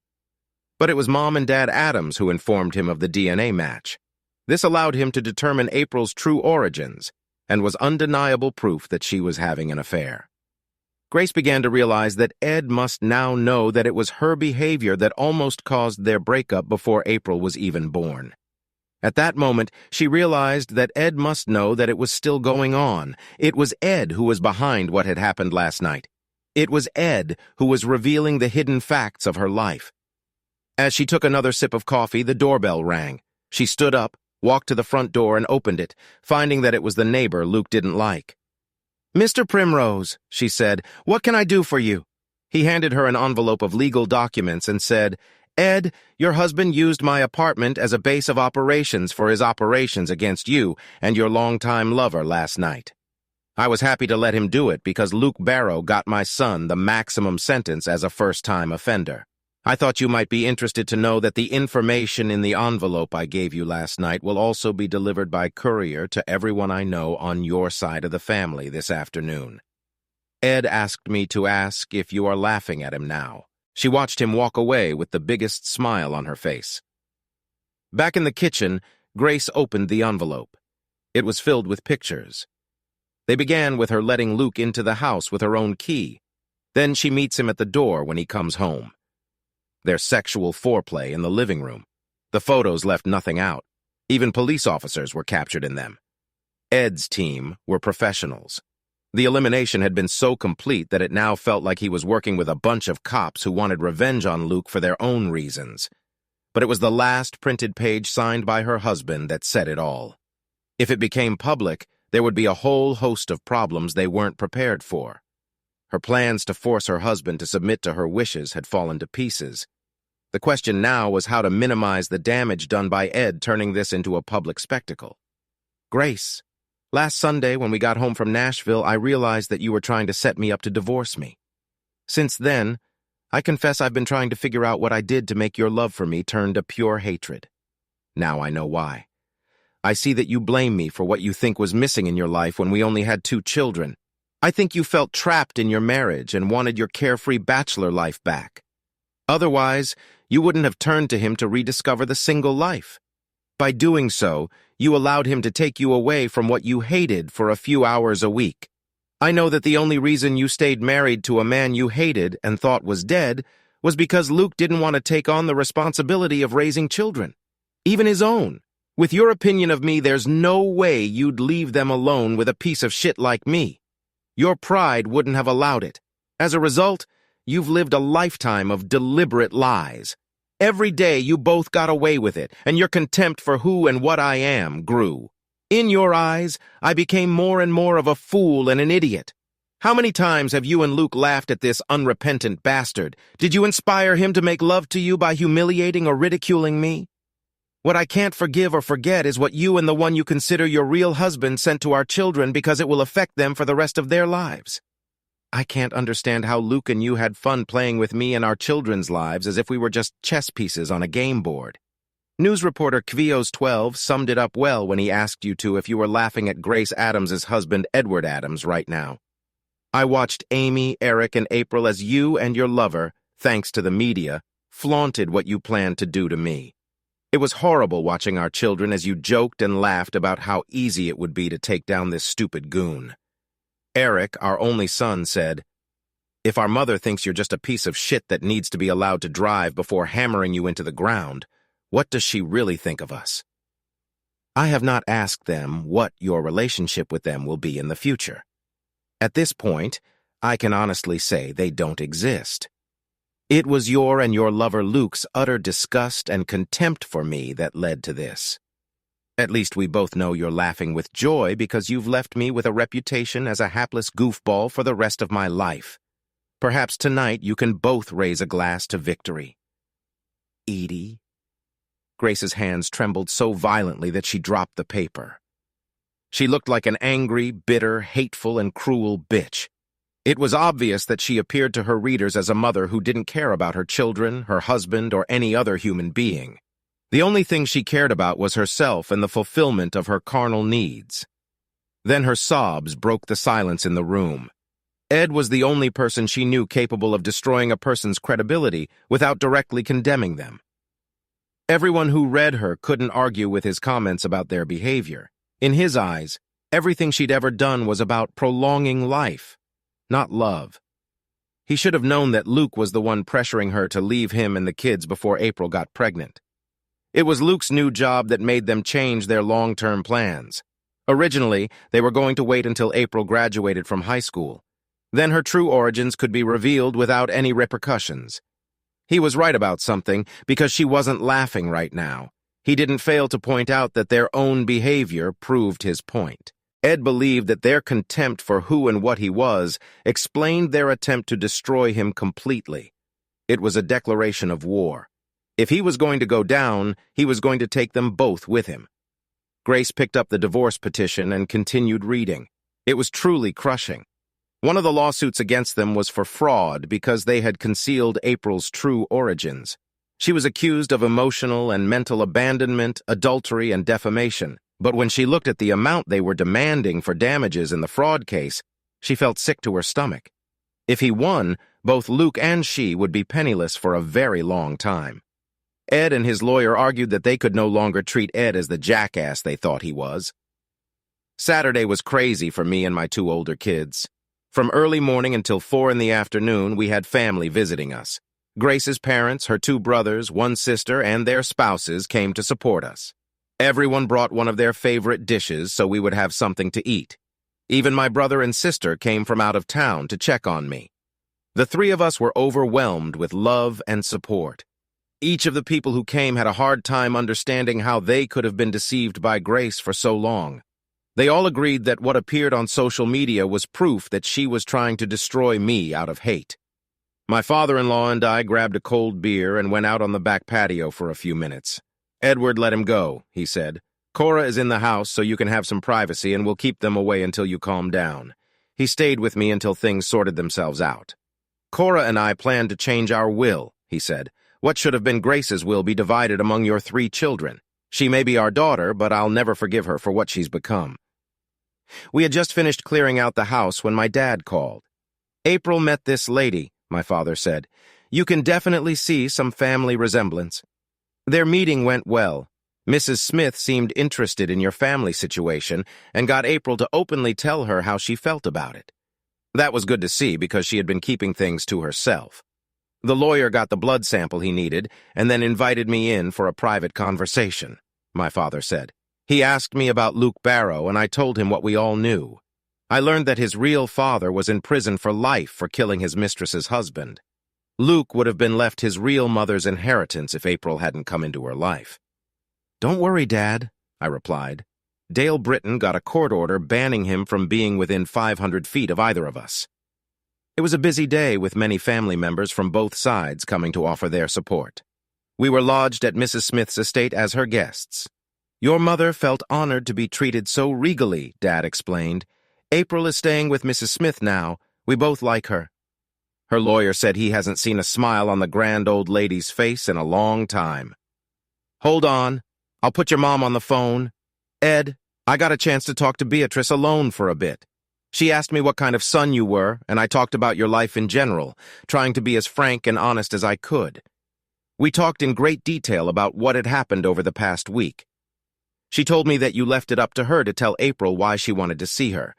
But it was Mom and Dad Adams who informed him of the DNA match. This allowed him to determine April's true origins and was undeniable proof that she was having an affair. Grace began to realize that Ed must now know that it was her behavior that almost caused their breakup before April was even born. At that moment, she realized that Ed must know that it was still going on. It was Ed who was behind what had happened last night. It was Ed who was revealing the hidden facts of her life. As she took another sip of coffee, the doorbell rang. She stood up, walked to the front door, and opened it, finding that it was the neighbor Luke didn't like. "Mr. Primrose," she said, "what can I do for you?" He handed her an envelope of legal documents and said, "Ed, your husband used my apartment as a base of operations for his operations against you and your longtime lover last night. I was happy to let him do it because Luke Barrow got my son the maximum sentence as a first-time offender. I thought you might be interested to know that the information in the envelope I gave you last night will also be delivered by courier to everyone I know on your side of the family this afternoon." Ed asked me to ask if you are laughing at him now. She watched him walk away with the biggest smile on her face. Back in the kitchen, Grace opened the envelope. It was filled with pictures. They began with her letting Luke into the house with her own key. Then she meets him at the door when he comes home. Their sexual foreplay in the living room. The photos left nothing out. Even police officers were captured in them. Ed's team were professionals. The elimination had been so complete that it now felt like he was working with a bunch of cops who wanted revenge on Luke for their own reasons. But it was the last printed page signed by her husband that said it all. If it became public, there would be a whole host of problems they weren't prepared for. Her plans to force her husband to submit to her wishes had fallen to pieces. The question now was how to minimize the damage done by Ed turning this into a public spectacle. "Grace, last Sunday when we got home from Nashville, I realized that you were trying to set me up to divorce me. Since then, I confess I've been trying to figure out what I did to make your love for me turn to pure hatred. Now I know why. I see that you blame me for what you think was missing in your life when we only had 2 children. I think you felt trapped in your marriage and wanted your carefree bachelor life back. Otherwise, you wouldn't have turned to him to rediscover the single life. By doing so, you allowed him to take you away from what you hated for a few hours a week. I know that the only reason you stayed married to a man you hated and thought was dead was because Luke didn't want to take on the responsibility of raising children, even his own. With your opinion of me, there's no way you'd leave them alone with a piece of shit like me. Your pride wouldn't have allowed it. As a result, you've lived a lifetime of deliberate lies. Every day you both got away with it, and your contempt for who and what I am grew. In your eyes, I became more and more of a fool and an idiot. How many times have you and Luke laughed at this unrepentant bastard? Did you inspire him to make love to you by humiliating or ridiculing me? What I can't forgive or forget is what you and the one you consider your real husband sent to our children because it will affect them for the rest of their lives. I can't understand how Luke and you had fun playing with me and our children's lives as if we were just chess pieces on a game board. News reporter Kvios12 summed it up well when he asked you to if you were laughing at Grace Adams' husband Edward Adams right now. I watched Amy, Eric, and April as you and your lover, thanks to the media, flaunted what you planned to do to me. It was horrible watching our children as you joked and laughed about how easy it would be to take down this stupid goon. Eric, our only son, said, "If our mother thinks you're just a piece of shit that needs to be allowed to drive before hammering you into the ground, what does she really think of us?" I have not asked them what your relationship with them will be in the future. At this point, I can honestly say they don't exist. It was your and your lover Luke's utter disgust and contempt for me that led to this. At least we both know you're laughing with joy because you've left me with a reputation as a hapless goofball for the rest of my life. Perhaps tonight you can both raise a glass to victory. Edie? Grace's hands trembled so violently that she dropped the paper. She looked like an angry, bitter, hateful, and cruel bitch. It was obvious that she appeared to her readers as a mother who didn't care about her children, her husband, or any other human being. The only thing she cared about was herself and the fulfillment of her carnal needs. Then her sobs broke the silence in the room. Ed was the only person she knew capable of destroying a person's credibility without directly condemning them. Everyone who read her couldn't argue with his comments about their behavior. In his eyes, everything she'd ever done was about prolonging life, not love. He should have known that Luke was the one pressuring her to leave him and the kids before April got pregnant. It was Luke's new job that made them change their long-term plans. Originally, they were going to wait until April graduated from high school. Then her true origins could be revealed without any repercussions. He was right about something because she wasn't laughing right now. He didn't fail to point out that their own behavior proved his point. Ed believed that their contempt for who and what he was explained their attempt to destroy him completely. It was a declaration of war. If he was going to go down, he was going to take them both with him. Grace picked up the divorce petition and continued reading. It was truly crushing. One of the lawsuits against them was for fraud because they had concealed April's true origins. She was accused of emotional and mental abandonment, adultery, and defamation. But when she looked at the amount they were demanding for damages in the fraud case, she felt sick to her stomach. If he won, both Luke and she would be penniless for a very long time. Ed and his lawyer argued that they could no longer treat Ed as the jackass they thought he was. Saturday was crazy for me and my 2 older kids. From early morning until 4 in the afternoon, we had family visiting us. Grace's parents, her 2 brothers, 1 sister, and their spouses came to support us. Everyone brought one of their favorite dishes so we would have something to eat. Even my brother and sister came from out of town to check on me. The 3 of us were overwhelmed with love and support. Each of the people who came had a hard time understanding how they could have been deceived by Grace for so long. They all agreed that what appeared on social media was proof that she was trying to destroy me out of hate. My father-in-law and I grabbed a cold beer and went out on the back patio for a few minutes. "Edward let him go," he said. "Cora is in the house, so you can have some privacy, and we'll keep them away until you calm down." He stayed with me until things sorted themselves out. Cora and I plan to change our will, he said. What should have been Grace's will be divided among your 3 children. She may be our daughter, but I'll never forgive her for what she's become. We had just finished clearing out the house when my dad called. April met this lady, my father said. You can definitely see some family resemblance. Their meeting went well. Mrs. Smith seemed interested in your family situation and got April to openly tell her how she felt about it. That was good to see because she had been keeping things to herself. The lawyer got the blood sample he needed and then invited me in for a private conversation, my father said. He asked me about Luke Barrow, and I told him what we all knew. I learned that his real father was in prison for life for killing his mistress's husband. Luke would have been left his real mother's inheritance if April hadn't come into her life. Don't worry, Dad, I replied. Dale Britton got a court order banning him from being within 500 feet of either of us. It was a busy day with many family members from both sides coming to offer their support. We were lodged at Mrs. Smith's estate as her guests. Your mother felt honored to be treated so regally, Dad explained. April is staying with Mrs. Smith now. We both like her. Her lawyer said he hasn't seen a smile on the grand old lady's face in a long time. Hold on. I'll put your mom on the phone. Ed, I got a chance to talk to Beatrice alone for a bit. She asked me what kind of son you were, and I talked about your life in general, trying to be as frank and honest as I could. We talked in great detail about what had happened over the past week. She told me that you left it up to her to tell April why she wanted to see her.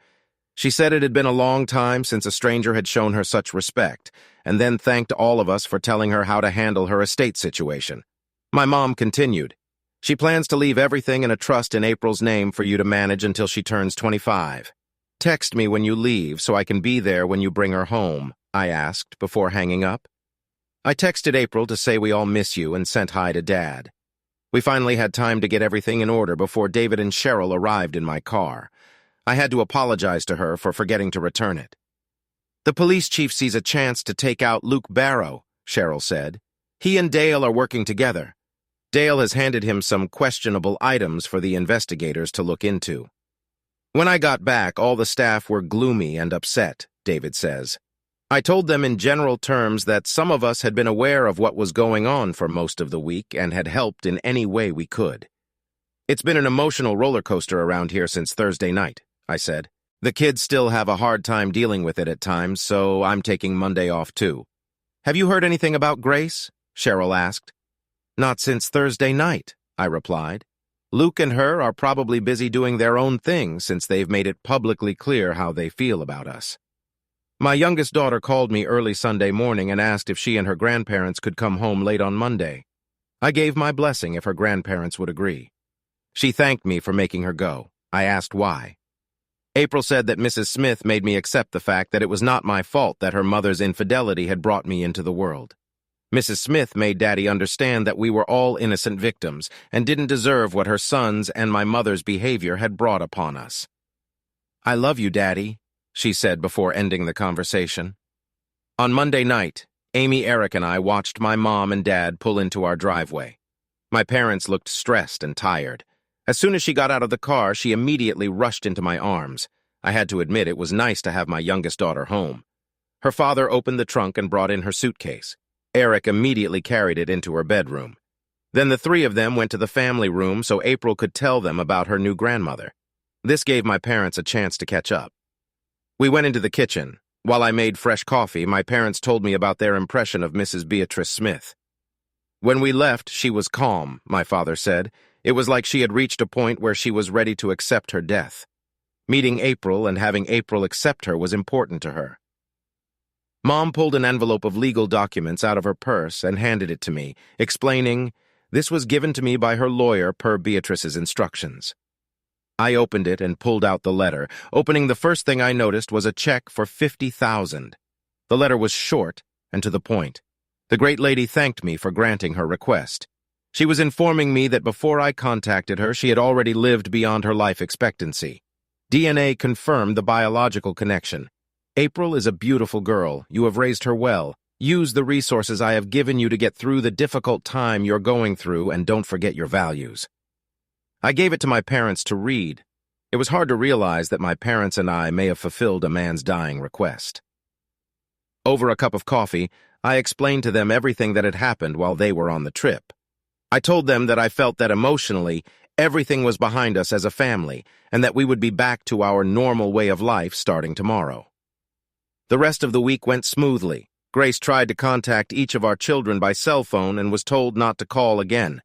She said it had been a long time since a stranger had shown her such respect, and then thanked all of us for telling her how to handle her estate situation. My mom continued. She plans to leave everything in a trust in April's name for you to manage until she turns 25. Text me when you leave so I can be there when you bring her home, I asked before hanging up. I texted April to say we all miss you and sent hi to Dad. We finally had time to get everything in order before David and Cheryl arrived in my car. I had to apologize to her for forgetting to return it. The police chief sees a chance to take out Luke Barrow, Cheryl said. He and Dale are working together. Dale has handed him some questionable items for the investigators to look into. When I got back, all the staff were gloomy and upset, David says. I told them in general terms that some of us had been aware of what was going on for most of the week and had helped in any way we could. It's been an emotional roller coaster around here since Thursday night, I said. The kids still have a hard time dealing with it at times, so I'm taking Monday off too. Have you heard anything about Grace? Cheryl asked. Not since Thursday night, I replied. Luke and her are probably busy doing their own thing since they've made it publicly clear how they feel about us. My youngest daughter called me early Sunday morning and asked if she and her grandparents could come home late on Monday. I gave my blessing if her grandparents would agree. She thanked me for making her go. I asked why. April said that Mrs. Smith made me accept the fact that it was not my fault that her mother's infidelity had brought me into the world. Mrs. Smith made Daddy understand that we were all innocent victims and didn't deserve what her son's and my mother's behavior had brought upon us. I love you, Daddy, she said before ending the conversation. On Monday night, Amy, Eric, and I watched my mom and Dad pull into our driveway. My parents looked stressed and tired. As soon as she got out of the car, she immediately rushed into my arms. I had to admit it was nice to have my youngest daughter home. Her father opened the trunk and brought in her suitcase. Eric immediately carried it into her bedroom. Then the 3 of them went to the family room so April could tell them about her new grandmother. This gave my parents a chance to catch up. We went into the kitchen. While I made fresh coffee, my parents told me about their impression of Mrs. Beatrice Smith. When we left, she was calm, my father said. It was like she had reached a point where she was ready to accept her death. Meeting April and having April accept her was important to her. Mom pulled an envelope of legal documents out of her purse and handed it to me, explaining, this was given to me by her lawyer per Beatrice's instructions. I opened it and pulled out the letter. Opening, the first thing I noticed was a check for $50,000. The letter was short and to the point. The great lady thanked me for granting her request. She was informing me that before I contacted her, she had already lived beyond her life expectancy. DNA confirmed the biological connection. April is a beautiful girl. You have raised her well. Use the resources I have given you to get through the difficult time you're going through, and don't forget your values. I gave it to my parents to read. It was hard to realize that my parents and I may have fulfilled a man's dying request. Over a cup of coffee, I explained to them everything that had happened while they were on the trip. I told them that I felt that emotionally, everything was behind us as a family, and that we would be back to our normal way of life starting tomorrow. The rest of the week went smoothly. Grace tried to contact each of our children by cell phone and was told not to call again.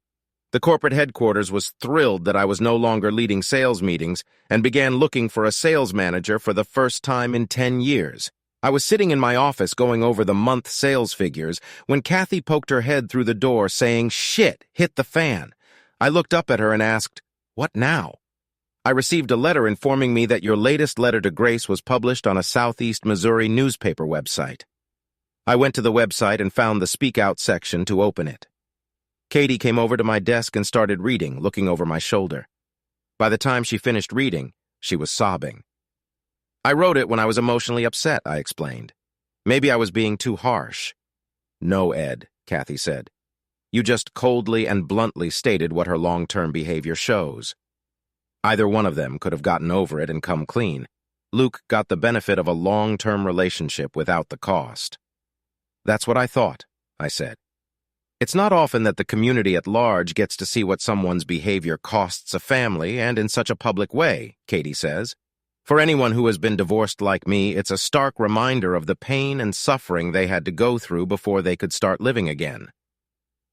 The corporate headquarters was thrilled that I was no longer leading sales meetings and began looking for a sales manager for the first time in 10 years. I was sitting in my office going over the month sales figures when Kathy poked her head through the door saying, "Shit, hit the fan." I looked up at her and asked, "What now?" "I received a letter informing me that your latest letter to Grace was published on a Southeast Missouri newspaper website." I went to the website and found the Speak Out section to open it. Katie came over to my desk and started reading, looking over my shoulder. By the time she finished reading, she was sobbing. "I wrote it when I was emotionally upset," I explained. "Maybe I was being too harsh." "No, Ed," Kathy said. "You just coldly and bluntly stated what her long-term behavior shows." Either one of them could have gotten over it and come clean. Luke got the benefit of a long-term relationship without the cost. "That's what I thought," I said. "It's not often that the community at large gets to see what someone's behavior costs a family, and in such a public way," Katie says. "For anyone who has been divorced like me, it's a stark reminder of the pain and suffering they had to go through before they could start living again."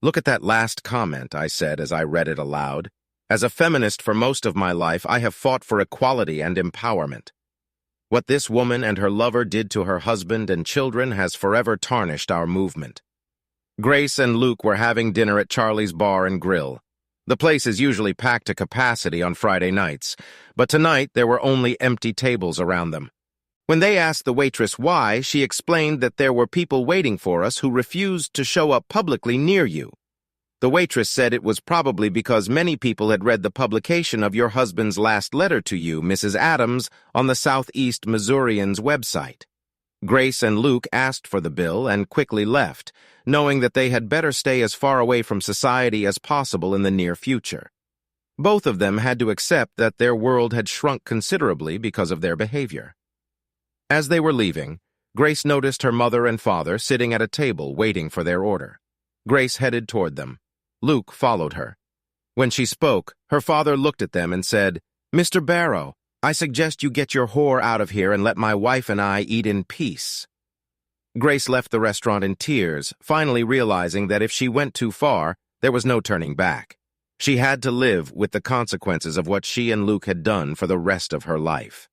"Look at that last comment," I said as I read it aloud. "As a feminist for most of my life, I have fought for equality and empowerment. What this woman and her lover did to her husband and children has forever tarnished our movement." Grace and Luke were having dinner at Charlie's Bar and Grill. The place is usually packed to capacity on Friday nights, but tonight there were only empty tables around them. When they asked the waitress why, she explained that there were people waiting for us who refused to show up publicly near you. The waitress said it was probably because many people had read the publication of your husband's last letter to you, Mrs. Adams, on the Southeast Missourian's website. Grace and Luke asked for the bill and quickly left, knowing that they had better stay as far away from society as possible in the near future. Both of them had to accept that their world had shrunk considerably because of their behavior. As they were leaving, Grace noticed her mother and father sitting at a table waiting for their order. Grace headed toward them. Luke followed her. When she spoke, her father looked at them and said, "Mr. Barrow, I suggest you get your whore out of here and let my wife and I eat in peace." Grace left the restaurant in tears, finally realizing that if she went too far, there was no turning back. She had to live with the consequences of what she and Luke had done for the rest of her life.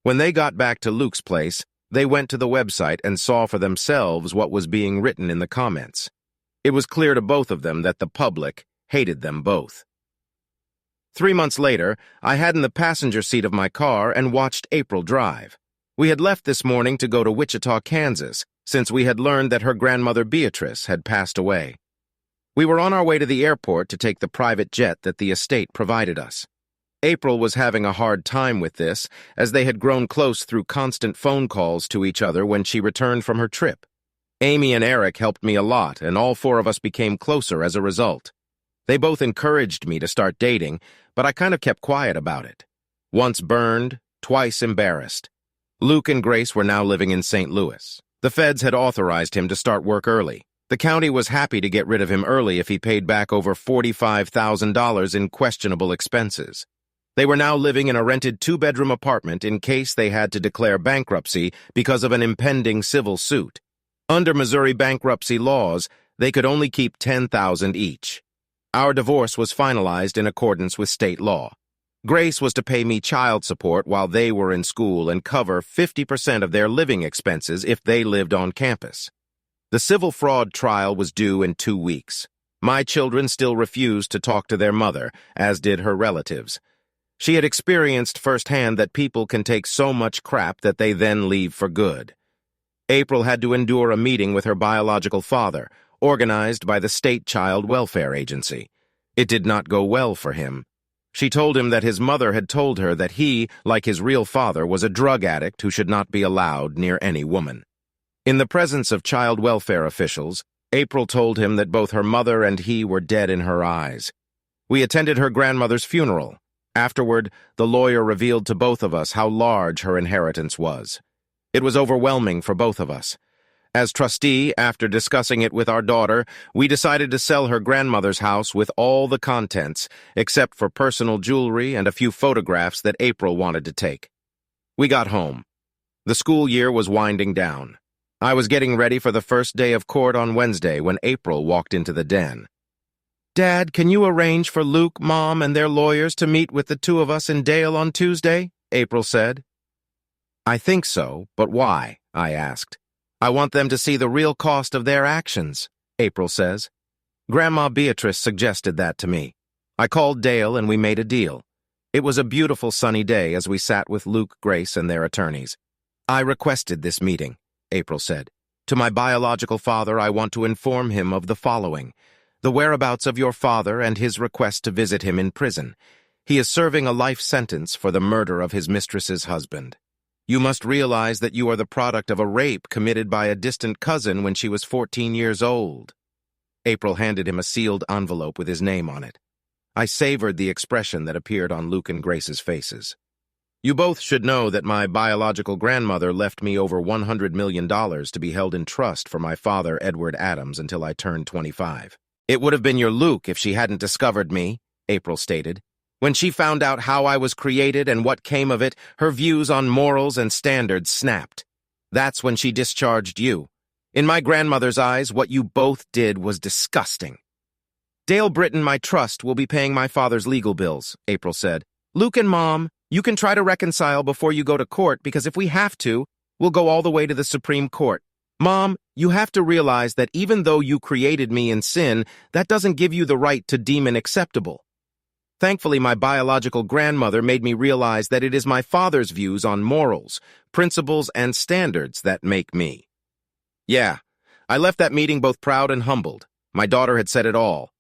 When they got back to Luke's place, they went to the website and saw for themselves what was being written in the comments. It was clear to both of them that the public hated them both. 3 months later, I had in the passenger seat of my car and watched April drive. We had left this morning to go to Wichita, Kansas, since we had learned that her grandmother Beatrice had passed away. We were on our way to the airport to take the private jet that the estate provided us. April was having a hard time with this, as they had grown close through constant phone calls to each other when she returned from her trip. Amy and Eric helped me a lot, and all 4 of us became closer as a result. They both encouraged me to start dating, but I kind of kept quiet about it. Once burned, twice embarrassed. Luke and Grace were now living in St. Louis. The feds had authorized him to start work early. The county was happy to get rid of him early if he paid back over $45,000 in questionable expenses. They were now living in a rented 2-bedroom apartment in case they had to declare bankruptcy because of an impending civil suit. Under Missouri bankruptcy laws, they could only keep $10,000 each. Our divorce was finalized in accordance with state law. Grace was to pay me child support while they were in school and cover 50% of their living expenses if they lived on campus. The civil fraud trial was due in 2 weeks. My children still refused to talk to their mother, as did her relatives. She had experienced firsthand that people can take so much crap that they then leave for good. April had to endure a meeting with her biological father, organized by the State Child Welfare Agency. It did not go well for him. She told him that his mother had told her that he, like his real father, was a drug addict who should not be allowed near any woman. In the presence of child welfare officials, April told him that both her mother and he were dead in her eyes. We attended her grandmother's funeral. Afterward, the lawyer revealed to both of us how large her inheritance was. It was overwhelming for both of us. As trustee, after discussing it with our daughter, we decided to sell her grandmother's house with all the contents, except for personal jewelry and a few photographs that April wanted to take. We got home. The school year was winding down. I was getting ready for the first day of court on Wednesday when April walked into the den. "Dad, can you arrange for Luke, Mom, and their lawyers to meet with the two of us in Dale on Tuesday?" April said. "I think so, but why?" I asked. "I want them to see the real cost of their actions," April says. "Grandma Beatrice suggested that to me. I called Dale and we made a deal. It was a beautiful sunny day as we sat with Luke, Grace, and their attorneys. I requested this meeting," April said. "To my biological father, I want to inform him of the following: the whereabouts of your father and his request to visit him in prison. He is serving a life sentence for the murder of his mistress's husband. You must realize that you are the product of a rape committed by a distant cousin when she was 14 years old." April handed him a sealed envelope with his name on it. I savored the expression that appeared on Luke and Grace's faces. "You both should know that my biological grandmother left me over $100 million to be held in trust for my father, Edward Adams, until I turned 25. It would have been your Luke if she hadn't discovered me," April stated. "When she found out how I was created and what came of it, her views on morals and standards snapped. That's when she discharged you. In my grandmother's eyes, what you both did was disgusting." "Dale Britton, my trust, will be paying my father's legal bills," April said. "Luke and Mom, you can try to reconcile before you go to court, because if we have to, we'll go all the way to the Supreme Court. Mom, you have to realize that even though you created me in sin, that doesn't give you the right to deem it acceptable. Thankfully, my biological grandmother made me realize that it is my father's views on morals, principles, and standards that make me." Yeah, I left that meeting both proud and humbled. My daughter had said it all.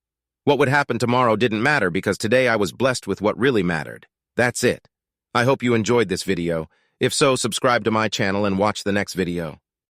What would happen tomorrow didn't matter because today I was blessed with what really mattered. That's it. I hope you enjoyed this video. If so, subscribe to my channel and watch the next video.